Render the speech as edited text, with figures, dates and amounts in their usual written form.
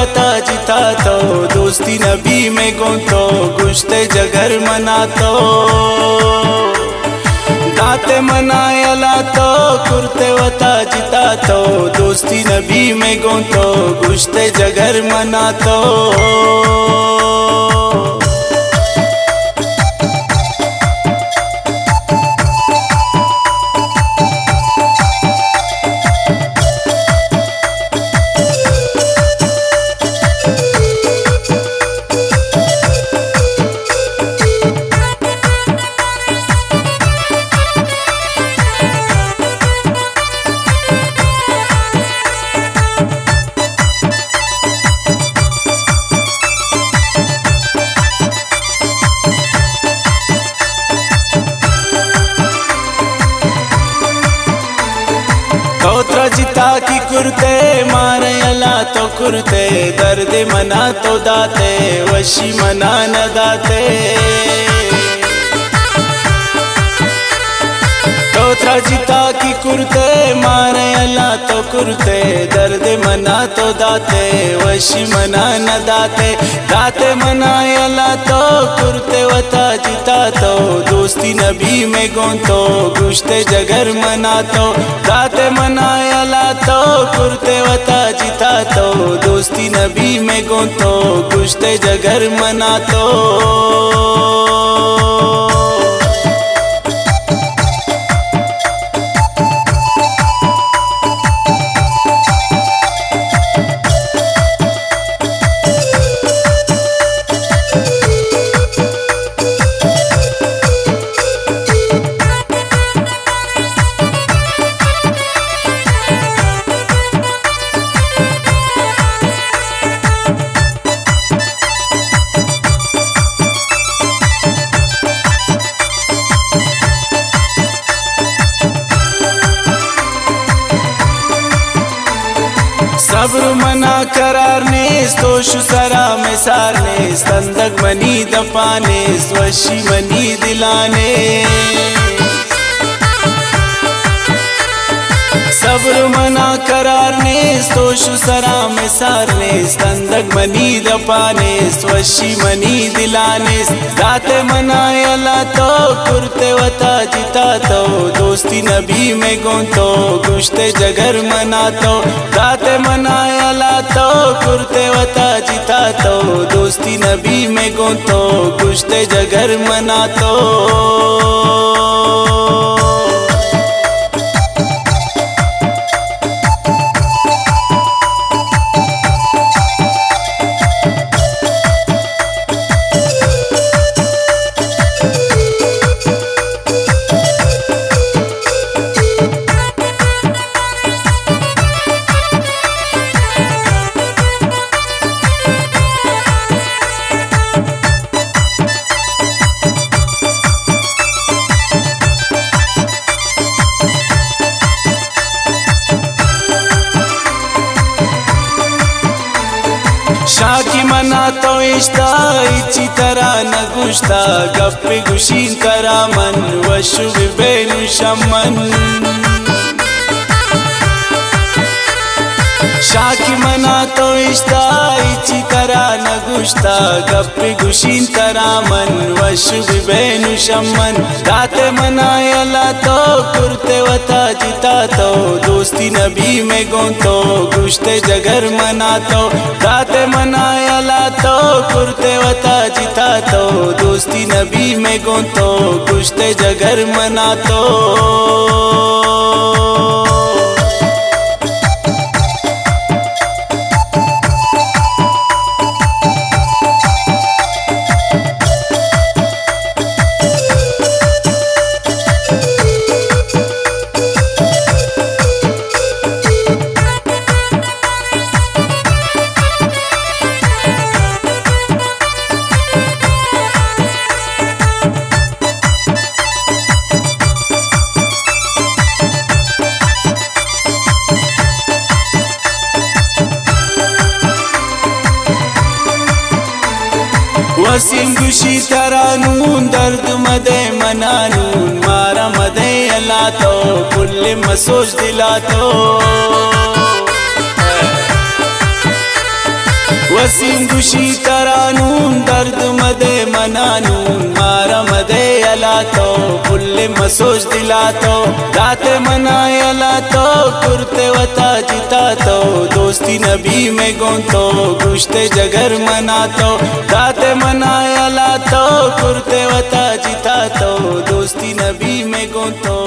वता जिता तो दोस्ती नबी में गोंतो गुश्ते जगर मना तो दाते मनायला तो कुर्ते वता जिता तो दोस्ती नबी में गोंतो गुश्ते जगर मना तो तोत्रा जिता की कुर्ते मारे अला तो कुर्ते दर्द मना तो दाते वशी मना न दाते तोत्रा जिता की कुर्ते मारे अला तो कुर्ते दर्द मना तो दाते वशी मना न दाते दाते मना अला तो कुर्ते वता जिता तो दोस्ती नबी में गोंतो गुश्ते जगर मना तो दाते मना अला तो कुर्ते वता जिता तो दोस्ती नबी में गोंतो गुश्ते जगर मना तो सब्र मना करार नेस तोश सरा में सारने संदक मनी दपाने स्वशी मनी दिलाने सब्र मना करार नेस तोश सरा में सारने संदक मनी दपाने स्वशी मनी दिलाने दाते मनायला तो कुर्ते वता जिता तो दोस्ती नबी में गोंतो गुश्ते जगर मना तो दाते मनायला तो कुर्ते वता जिता तो दोस्ती नबी में गोंतो गुश्ते जगर मना तो शाकी मना तो इश्ता इची तरह न गुश्ता गप्पे गुशीन करा मन वशु बेनु शमन शाकी मना तो इश्ता इची तरह न गुश्ता गप्पे गुशीन करा मन वशु बेनु शमन दाते मनायला तो कुर्ते वता जिता तो दोस्ती नबी में गोंतो गुश्ते जगर मना तो दाते मनायला तो कुर्ते वता जिता तो दोस्ती नबी में गोंतो गुश्ते जगर मना तो वसीम गुशी तरानून दर्द मदे मनानून मारा मदे अला तो कुल्ले मसोज दिला तो वसीम दुशी तरानून दर्द मदे मनानून मारा मदे अला तो बुल्ले मसोज दिला तो दाते मनायला तो कुर्ते वता जिता तो दोस्ती नबी में गोंतो गुश्ते जगर मना तो दाते मनायला तो कुर्ते वता जिता तो दोस्ती नबी में गोंतो